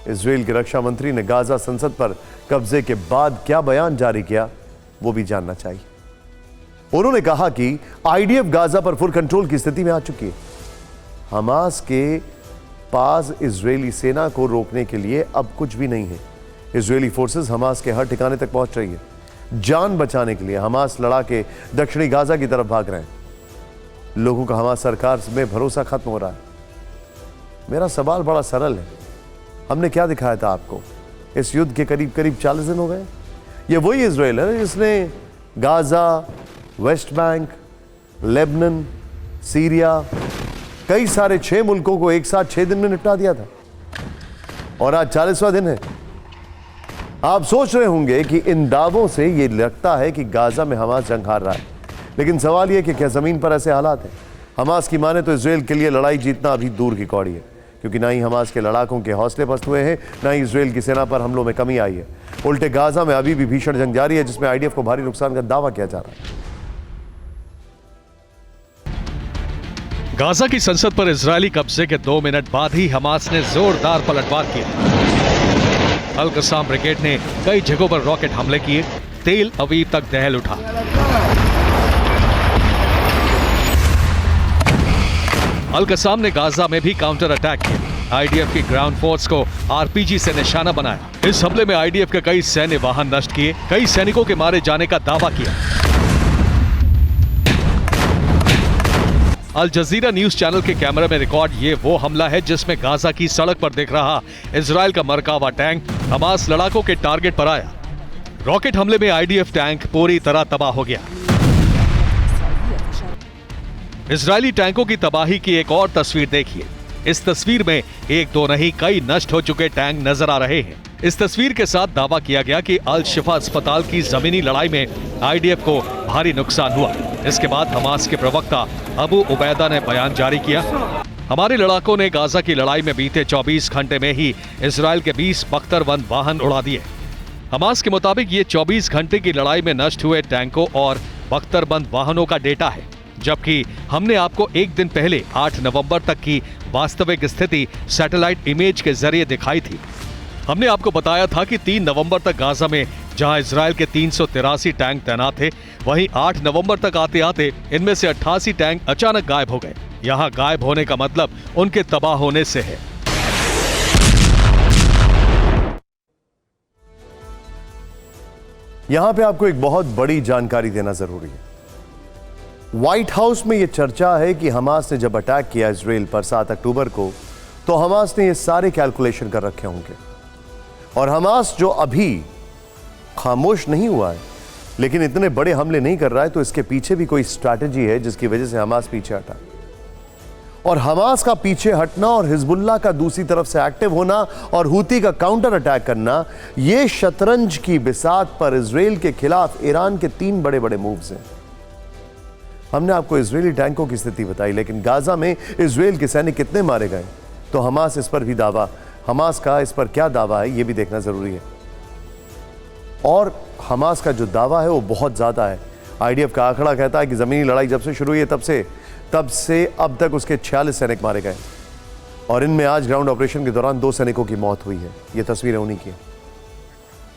Israel के रक्षा मंत्री ने गाजा संसद पर कब्जे के बाद क्या बयान जारी किया, वो भी जानना चाहिए। उन्होंने कहा कि आईडीएफ गाजा पर फुल कंट्रोल की स्थिति में आ चुकी है। हमास के पास इजरायली सेना को रोकने के लिए अब कुछ भी नहीं है। इजरायली फोर्सेस हमास के हर ठिकाने तक पहुंच रही है। जान बचाने के लिए हमास लड़ा के दक्षिणी गाजा की तरफ भाग रहे हैं। लोगों का हमास सरकार में भरोसा खत्म हो रहा है। मेरा सवाल बड़ा सरल है, हमने क्या दिखाया था आपको? इस युद्ध के करीब करीब 40 दिन हो गए। ये वही इजराइल है जिसने Gaza, West Bank, Lebanon, Syria, कई सारे 6 मुल्कों को एक साथ 6 दिन में निपटा दिया था, और आज 40वां दिन है। आप सोच रहे होंगे कि इन दावों से ये लगता है कि गाजा में हमास जंग हार रहा है, लेकिन सवाल यह कि क्या जमीन पर ऐसे हालात हैं? हमास की माने तो इजराइल के लिए लड़ाई जीतना अभी दूर की कौड़ी है, क्योंकि ना ही हमास के लड़ाकों के हौसले पस्त हुए हैं, ना ही इजराइल की सेना पर हमलों में कमी आई है। उल्टे गाजा में अभी भी भीषण जंग जारी है, जिसमें आईडीएफ को भारी नुकसान का दावा किया जा रहा है। गाजा की संसद पर इजरायली कब्जे के 2 मिनट बाद ही हमास ने जोरदार पलटवार किया। अल कसाम ब्रिगेड ने कई जगहों पर रॉकेट हमले किए। तेल अवीव तक दहल उठा। अल कसाम ने गाजा में भी काउंटर अटैक किया। आईडीएफ की ग्राउंड फोर्स को आरपीजी से निशाना बनाया। इस हमले में आईडीएफ के कई सैन्य वाहन नष्ट किए, कई सैनिकों के मारे जाने का दावा किया। अल जजीरा न्यूज चैनल के कैमरे में रिकॉर्ड ये वो हमला है जिसमें गाजा की सड़क पर दिख रहा इजराइल का मरकावा टैंक हमास लड़ाकों के टारगेट पर आया। रॉकेट हमले में आईडीएफ टैंक पूरी तरह तबाह हो गया। इजरायली टैंकों की तबाही की एक और तस्वीर देखिए। इस तस्वीर में एक दो नहीं कई नष्ट हो चुके टैंक नजर आ रहे हैं। इस तस्वीर के साथ दावा किया गया कि अल शिफा अस्पताल की जमीनी लड़ाई में आईडीएफ को भारी नुकसान हुआ। इसके बाद हमास के प्रवक्ता अबू उबैदा ने बयान जारी किया। हमारे लड़ाकों ने गाजा की लड़ाई में बीते 24 घंटे में ही इजराइल के 20 बख्तरबंद वाहन उड़ा दिए। हमास के मुताबिक ये 24 घंटे की लड़ाई में नष्ट हुए टैंकों और बख्तरबंद वाहनों का डेटा है, जबकि हमने आपको एक दिन पहले 8 नवंबर तक की वास्तविक स्थिति सैटेलाइट इमेज के जरिए दिखाई थी। हमने आपको बताया था कि 3 नवंबर तक गाजा में जहां इजराइल के 383 टैंक तैनात थे, वहीं 8 नवंबर तक आते आते इनमें से 88 टैंक अचानक गायब हो गए। यहां गायब होने का मतलब उनके तबाह होने से है। यहां पे आपको एक बहुत बड़ी जानकारी देना जरूरी है। व्हाइट हाउस में यह चर्चा है कि हमास ने जब अटैक किया इजराइल पर 7 अक्टूबर को, तो हमास ने ये सारे कैलकुलेशन कर रखे होंगे, और हमास जो अभी खामोश नहीं हुआ है लेकिन इतने बड़े हमले नहीं कर रहा है, तो इसके पीछे भी कोई स्ट्रैटेजी है जिसकी वजह से हमास पीछे हटा। और हमास का पीछे हटना और हिजबुल्लाह का दूसरी तरफ से एक्टिव होना और हूती का काउंटर अटैक करना, यह शतरंज की बिसात पर इजराइल के खिलाफ ईरान के 3 बड़े बड़े मूव्स हैं। हमने आपको इजरायली टैंकों की स्थिति बताई, लेकिन गाजा में इजराइल के सैनिक कितने मारे गए, तो हमास इस पर भी दावा, हमास का इस पर क्या दावा है, यह भी देखना जरूरी है। और हमास का जो दावा है वो बहुत ज्यादा है। आईडीएफ का आंकड़ा कहता है कि जमीनी लड़ाई जब से शुरू हुई है तब से अब तक उसके 46 सैनिक मारे गए, और इनमें आज ग्राउंड ऑपरेशन के दौरान 2 सैनिकों की मौत हुई है। ये तस्वीरें उन्हीं की हैं।